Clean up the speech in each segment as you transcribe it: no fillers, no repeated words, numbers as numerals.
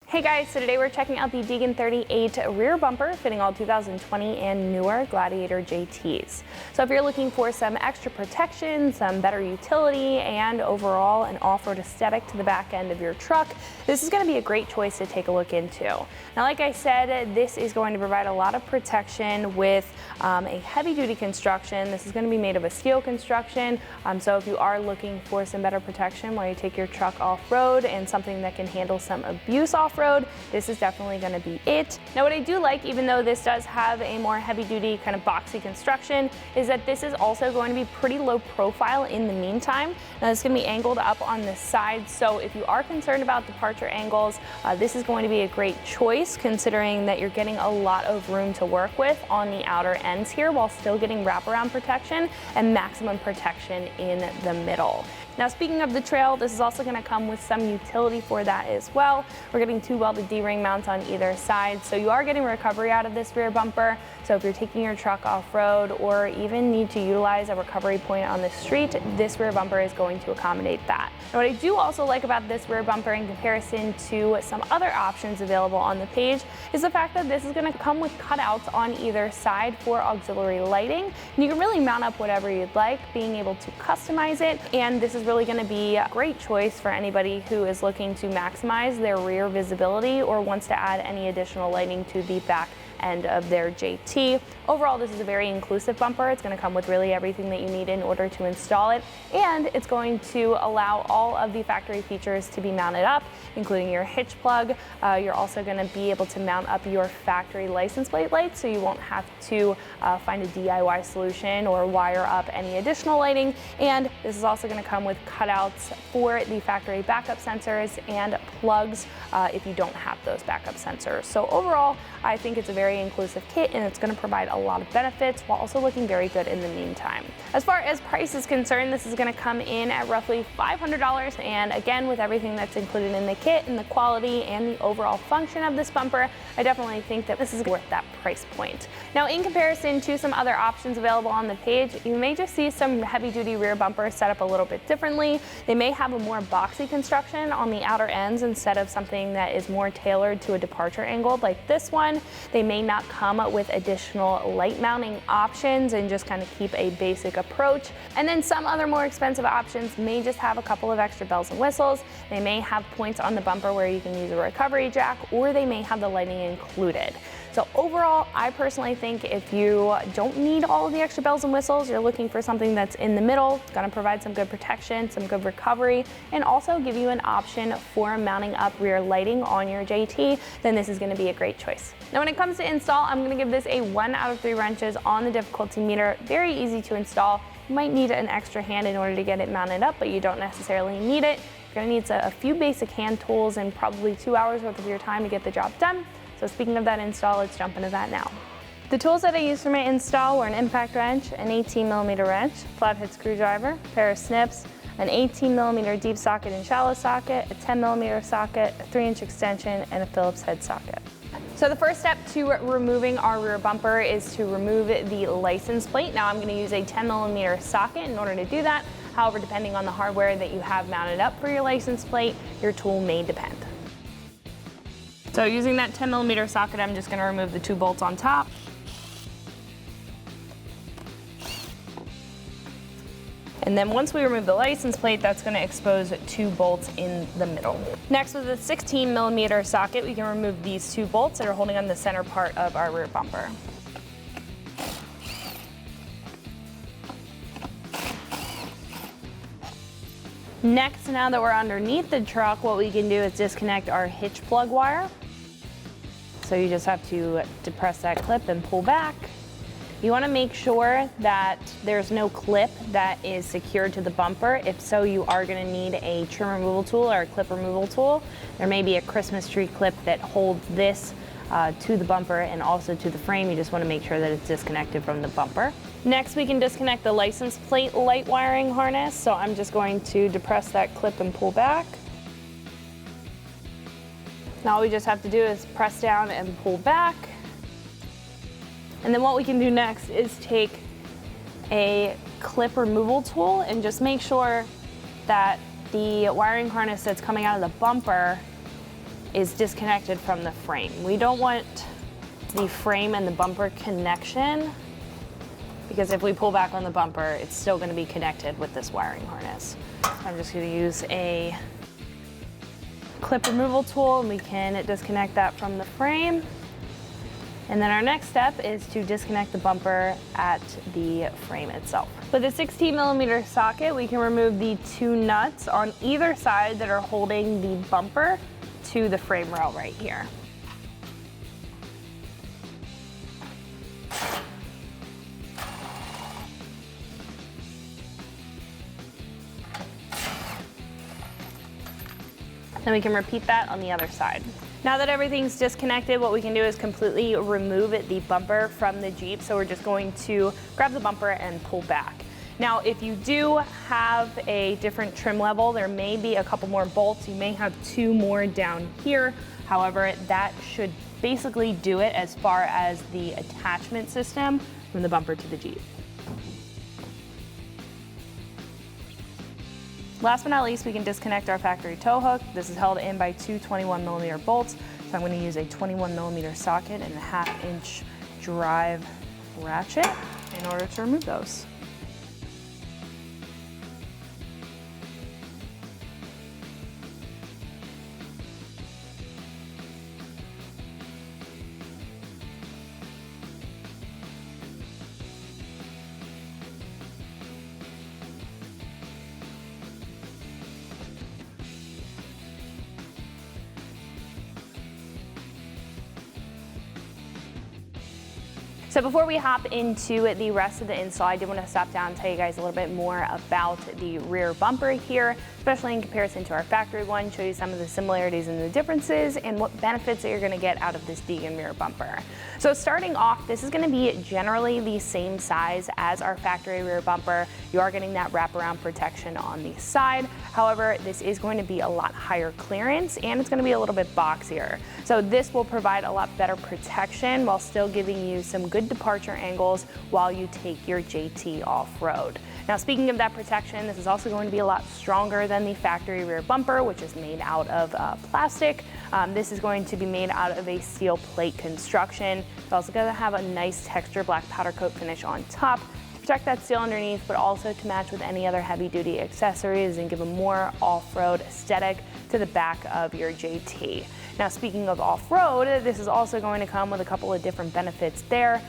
Hey guys, so today we're checking out the Deegan 38 rear bumper fitting all 2020 and newer Gladiator JTs. So if you're looking for some extra protection, some better utility, and overall an off-road aesthetic to the back end of your truck, this is going to be a great choice to take a look into. Now, like I said, this is going to provide a lot of protection with a heavy-duty construction. This is going to be made of a steel construction, so if you are looking for some better protection while you take your truck off-road and something that can handle some abuse off-road, this is definitely going to be it. Now, what I do like, even though this does have a more heavy-duty kind of boxy construction, is that this is also going to be pretty low profile in the meantime. Now, this is going to be angled up on the side, so if you are concerned about departure angles, this is going to be a great choice considering that you're getting a lot of room to work with on the outer ends here while still getting wraparound protection and maximum protection in the middle. Now, speaking of the trail, this is also going to come with some utility for that as well. We're getting two welded D-ring mounts on either side, so you are getting recovery out of this rear bumper. So if you're taking your truck off-road or even need to utilize a recovery point on the street, this rear bumper is going to accommodate that. Now, what I do also like about this rear bumper in comparison to some other options available on the page is the fact that this is going to come with cutouts on either side for auxiliary lighting. And you can really mount up whatever you'd like, being able to customize it, and this is really going to be a great choice for anybody who is looking to maximize their rear visibility or wants to add any additional lighting to the back end of their JT. Overall, this is a very inclusive bumper. It's going to come with really everything that you need in order to install it, and it's going to allow all of the factory features to be mounted up, including your hitch plug. You're also going to be able to mount up your factory license plate lights, so you won't have to find a DIY solution or wire up any additional lighting. And this is also going to come with cutouts for the factory backup sensors and plugs if you don't have those backup sensors. So overall, I think it's a very inclusive kit, and it's going to provide a lot of benefits while also looking very good in the meantime. As far as price is concerned, this is going to come in at roughly $500, and again, with everything that's included in the kit and the quality and the overall function of this bumper, I definitely think that this is worth that price point. Now, in comparison to some other options available on the page, you may just see some heavy-duty rear bumpers set up a little bit differently. They may have a more boxy construction on the outer ends instead of something that is more tailored to a departure angle like this one. They may not come with additional light mounting options and just kind of keep a basic approach. And then some other more expensive options may just have a couple of extra bells and whistles. They may have points on the bumper where you can use a recovery jack, or they may have the lighting included. So overall, I personally think if you don't need all of the extra bells and whistles, you're looking for something that's in the middle, going to provide some good protection, some good recovery, and also give you an option for mounting up rear lighting on your JT, then this is going to be a great choice. Now, when it comes to install, I'm going to give this a 1 out of 3 wrenches on the difficulty meter. Very easy to install. You might need an extra hand in order to get it mounted up, but you don't necessarily need it. You're going to need a few basic hand tools and probably 2 hours worth of your time to get the job done. So speaking of that install, let's jump into that now. The tools that I used for my install were an impact wrench, an 18mm wrench, flathead screwdriver, a pair of snips, an 18mm deep socket and shallow socket, a 10mm socket, a 3-inch extension, and a Phillips head socket. So the first step to removing our rear bumper is to remove the license plate. Now, I'm going to use a 10mm socket in order to do that. However, depending on the hardware that you have mounted up for your license plate, your tool may depend. So using that 10mm socket, I'm just going to remove the 2 bolts on top. And then once we remove the license plate, that's going to expose 2 bolts in the middle. Next, with a 16mm socket, we can remove these 2 bolts that are holding on the center part of our rear bumper. Next, now that we're underneath the truck, what we can do is disconnect our hitch plug wire. So you just have to depress that clip and pull back. You want to make sure that there's no clip that is secured to the bumper. If so, you are going to need a trim removal tool or a clip removal tool. There may be a Christmas tree clip that holds this to the bumper and also to the frame. You just want to make sure that it's disconnected from the bumper. Next, we can disconnect the license plate light wiring harness. So I'm just going to depress that clip and pull back. Now all we just have to do is press down and pull back. And then what we can do next is take a clip removal tool and just make sure that the wiring harness that's coming out of the bumper is disconnected from the frame. We don't want the frame and the bumper connection, because if we pull back on the bumper, it's still going to be connected with this wiring harness. I'm just going to use a clip removal tool, and we can disconnect that from the frame. And then our next step is to disconnect the bumper at the frame itself. With a 16mm socket, we can remove the 2 nuts on either side that are holding the bumper to the frame rail right here. Then we can repeat that on the other side. Now that everything's disconnected, what we can do is completely remove the bumper from the Jeep. So we're just going to grab the bumper and pull back. Now, if you do have a different trim level, there may be a couple more bolts. You may have 2 more down here. However, that should basically do it as far as the attachment system from the bumper to the Jeep. Last but not least, we can disconnect our factory tow hook. This is held in by 2 21mm bolts. So I'm going to use a 21mm socket and a 1/2 inch drive ratchet in order to remove those. So before we hop into the rest of the install, I did want to stop down and tell you guys a little bit more about the rear bumper here, especially in comparison to our factory one, show you some of the similarities and the differences and what benefits that you're going to get out of this Degen rear bumper. So starting off, this is going to be generally the same size as our factory rear bumper. You are getting that wraparound protection on the side. However, this is going to be a lot higher clearance and it's going to be a little bit boxier. So this will provide a lot better protection while still giving you some good departure angles while you take your JT off-road. Now, speaking of that protection, this is also going to be a lot stronger than the factory rear bumper, which is made out of plastic. This is going to be made out of a steel plate construction. It's also going to have a nice texture black powder coat finish on top to protect that steel underneath, but also to match with any other heavy-duty accessories and give a more off-road aesthetic to the back of your JT. Now, speaking of off-road, this is also going to come with a couple of different benefits there.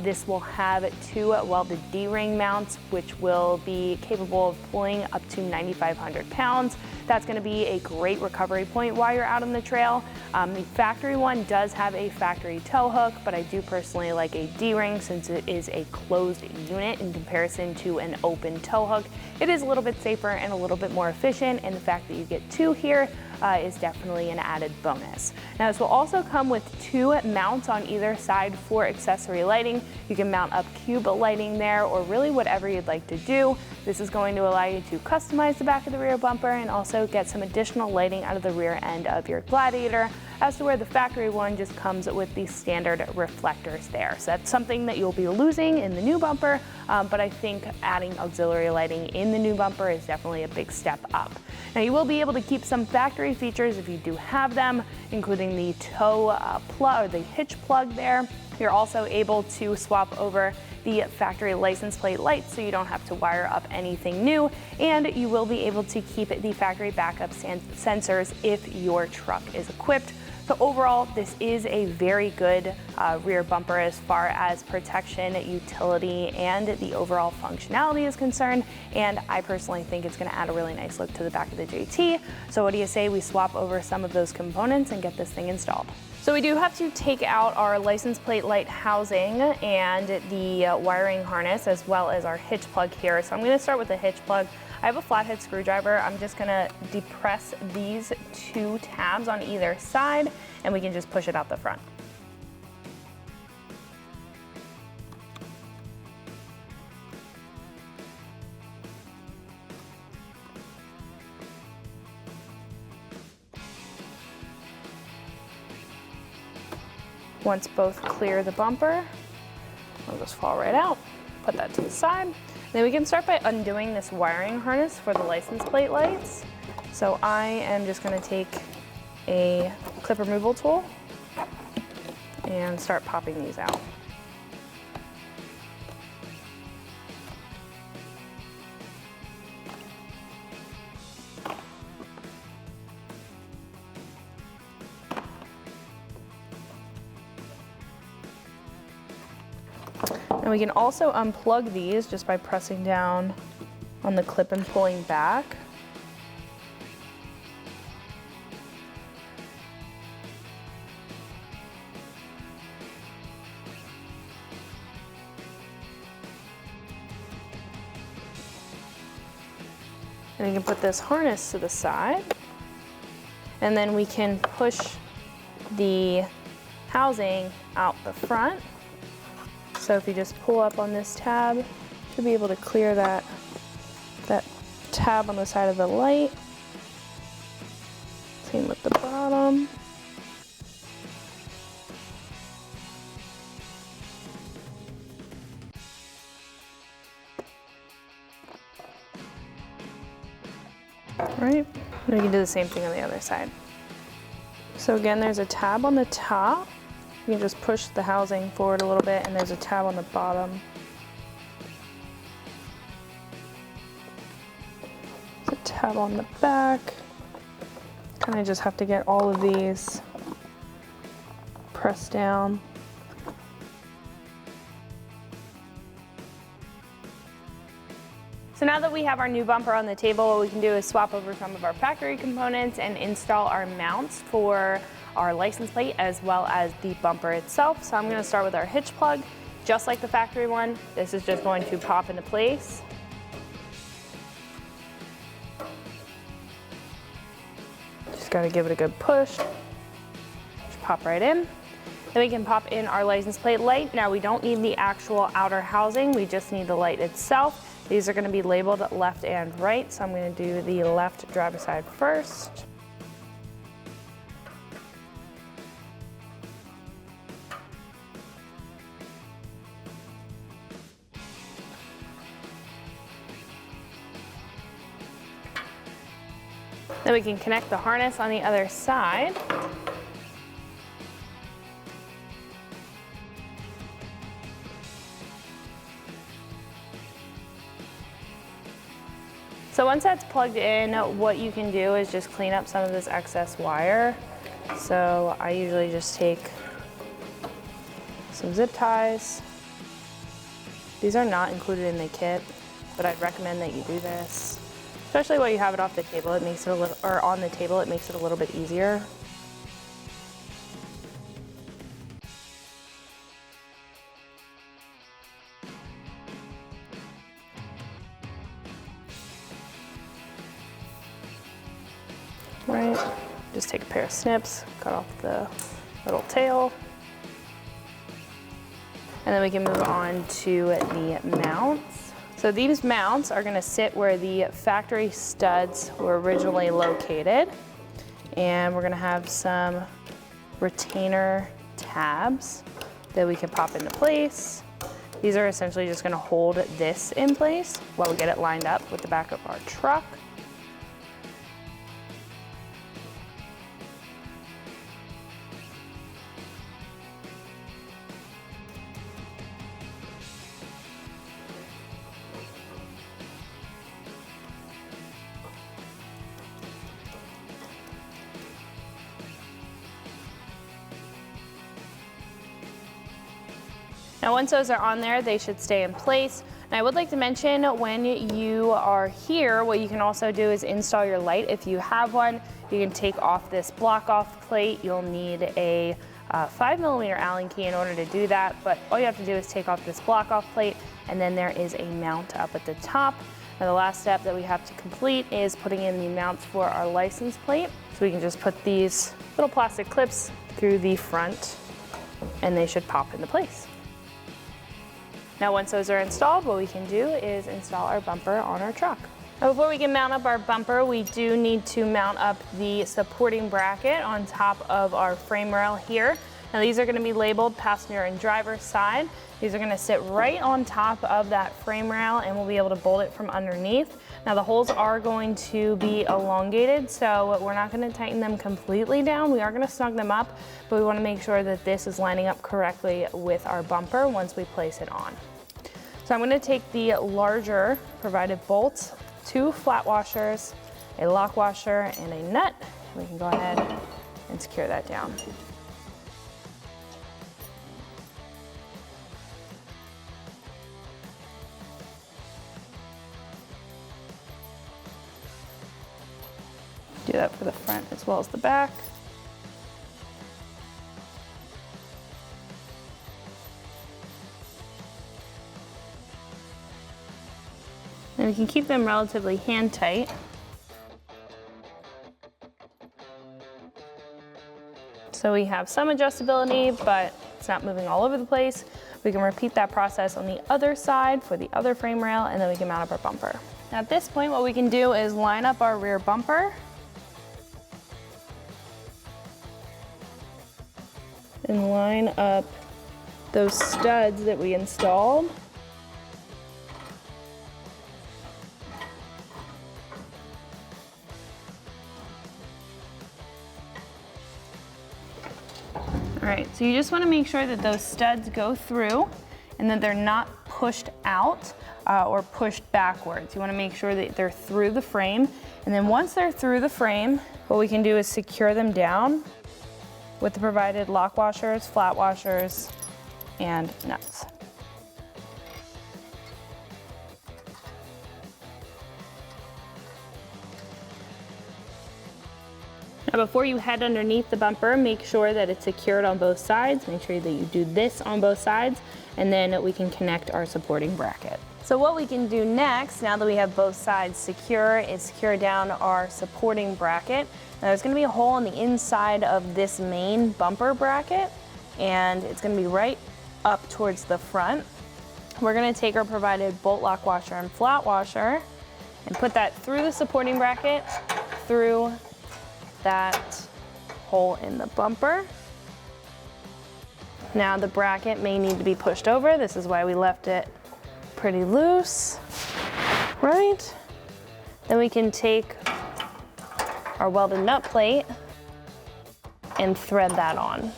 This will have 2 welded D-ring mounts, which will be capable of pulling up to 9,500 pounds. That's going to be a great recovery point while you're out on the trail. The factory one does have a factory tow hook, but I do personally like a D-ring since it is a closed unit in comparison to an open tow hook. It is a little bit safer and a little bit more efficient, and the fact that you get 2 here is definitely an added bonus. Now, this will also come with 2 mounts on either side for accessory lighting. You can mount up cube lighting there, or really whatever you'd like to do. This is going to allow you to customize the back of the rear bumper and also get some additional lighting out of the rear end of your Gladiator, as to where the factory one just comes with the standard reflectors there. So that's something that you'll be losing in the new bumper, but I think adding auxiliary lighting in the new bumper is definitely a big step up. Now, you will be able to keep some factory features if you do have them, including the tow plug or the hitch plug there. You're also able to swap over the factory license plate lights so you don't have to wire up anything new, and you will be able to keep the factory backup sensors if your truck is equipped. So overall, this is a very good rear bumper as far as protection, utility, and the overall functionality is concerned. And I personally think it's going to add a really nice look to the back of the JT. So what do you say we swap over some of those components and get this thing installed? So we do have to take out our license plate light housing and the wiring harness, as well as our hitch plug here. So I'm going to start with the hitch plug. I have a flathead screwdriver. I'm just going to depress these 2 tabs on either side, and we can just push it out the front. Once both clear the bumper, it'll just fall right out. Put that to the side. Then we can start by undoing this wiring harness for the license plate lights. So I am just going to take a clip removal tool and start popping these out. And we can also unplug these just by pressing down on the clip and pulling back. And you can put this harness to the side, and then we can push the housing out the front. So if you just pull up on this tab, you should be able to clear that tab on the side of the light. Same with the bottom. Right, and we can do the same thing on the other side. So again, there's a tab on the top. You can just push the housing forward a little bit, and there's a tab on the bottom. There's a tab on the back. Kind of just have to get all of these pressed down. So now that we have our new bumper on the table, what we can do is swap over some of our factory components and install our mounts for our license plate as well as the bumper itself. So I'm going to start with our hitch plug, just like the factory one. This is just going to pop into place. Just got to give it a good push. Just pop right in. Then we can pop in our license plate light. Now we don't need the actual outer housing, we just need the light itself. These are going to be labeled left and right, so I'm going to do the left driver's side first. Then we can connect the harness on the other side. So once that's plugged in, what you can do is just clean up some of this excess wire. So I usually just take some zip ties. These are not included in the kit, but I'd recommend that you do this. Especially while you have it off the table, it makes it a little, or on the table, it makes it a little bit easier. Right, just take a pair of snips, cut off the little tail. And then we can move on to the mounts. So these mounts are gonna sit where the factory studs were originally located. And we're gonna have some retainer tabs that we can pop into place. These are essentially just gonna hold this in place while we get it lined up with the back of our truck. Now once those are on there, they should stay in place. And I would like to mention when you are here, what you can also do is install your light. If you have one, you can take off this block off plate. You'll need a 5mm Allen key in order to do that, but all you have to do is take off this block off plate, and then there is a mount up at the top. Now the last step that we have to complete is putting in the mounts for our license plate. So we can just put these little plastic clips through the front, and they should pop into place. Now once those are installed, what we can do is install our bumper on our truck. Now before we can mount up our bumper, we do need to mount up the supporting bracket on top of our frame rail here. Now these are going to be labeled passenger and driver side. These are going to sit right on top of that frame rail and we'll be able to bolt it from underneath. Now the holes are going to be elongated, so we're not going to tighten them completely down. We are going to snug them up, but we want to make sure that this is lining up correctly with our bumper once we place it on. So I'm going to take the larger provided bolts, 2 flat washers, a lock washer, and a nut. We can go ahead and secure that down. Do that for the front as well as the back. And we can keep them relatively hand tight. So we have some adjustability, but it's not moving all over the place. We can repeat that process on the other side for the other frame rail, and then we can mount up our bumper. Now at this point, what we can do is line up our rear bumper and line up those studs that we installed. All right, so you just want to make sure that those studs go through and that they're not pushed out or pushed backwards. You want to make sure that they're through the frame. And then once they're through the frame, what we can do is secure them down with the provided lock washers, flat washers, and nuts. Now before you head underneath the bumper, make sure that it's secured on both sides. Make sure that you do this on both sides, and then we can connect our supporting bracket. So what we can do next, now that we have both sides secure, is secure down our supporting bracket. Now there's going to be a hole in the inside of this main bumper bracket, and it's going to be right up towards the front. We're going to take our provided bolt lock washer and flat washer and put that through the supporting bracket, through that hole in the bumper. Now the bracket may need to be pushed over. This is why we left it pretty loose, right? Then we can take our welded nut plate and thread that on.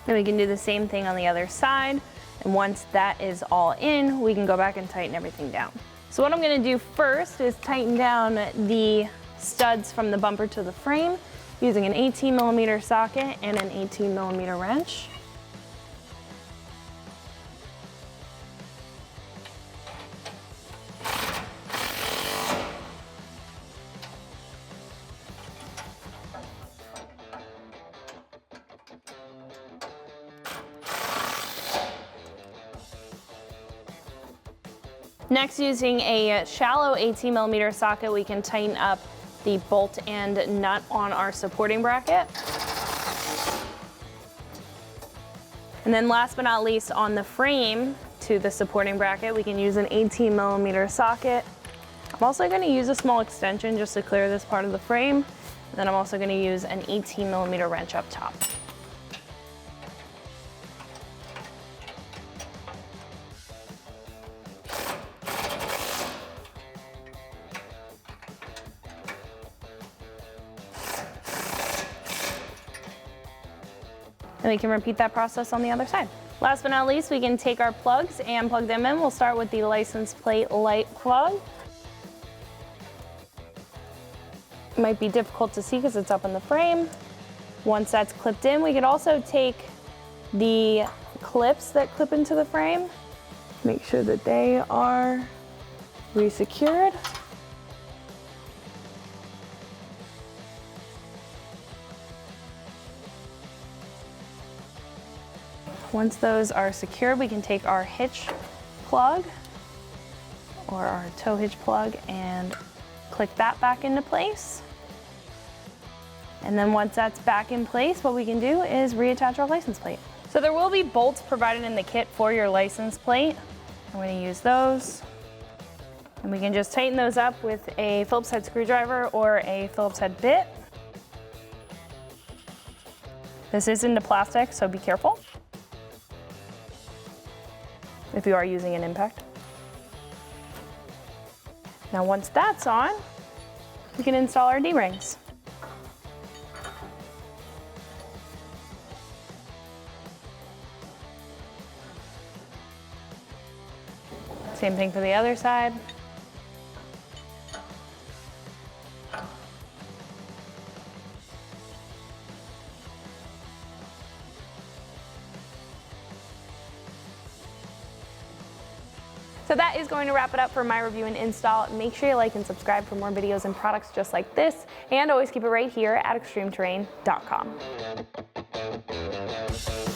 Then we can do the same thing on the other side. And once that is all in, we can go back and tighten everything down. So what I'm gonna do first is tighten down the studs from the bumper to the frame using an 18mm socket and an 18mm wrench. Next, using a shallow 18mm socket, we can tighten up the bolt and nut on our supporting bracket. And then last but not least, on the frame to the supporting bracket, we can use an 18mm socket. I'm also going to use a small extension just to clear this part of the frame. And then I'm also going to use an 18mm wrench up top. And we can repeat that process on the other side. Last but not least, we can take our plugs and plug them in. We'll start with the license plate light plug. It might be difficult to see because it's up in the frame. Once that's clipped in, we could also take the clips that clip into the frame, make sure that they are re-secured. Once those are secured, we can take our hitch plug or our tow hitch plug and click that back into place. And then once that's back in place, what we can do is reattach our license plate. So there will be bolts provided in the kit for your license plate. I'm going to use those. And we can just tighten those up with a Phillips head screwdriver or a Phillips head bit. This is into plastic, so be careful if you are using an impact. Now once that's on, we can install our D-rings. Same thing for the other side. So that is going to wrap it up for my review and install. Make sure you like and subscribe for more videos and products just like this, and always keep it right here at extremeterrain.com.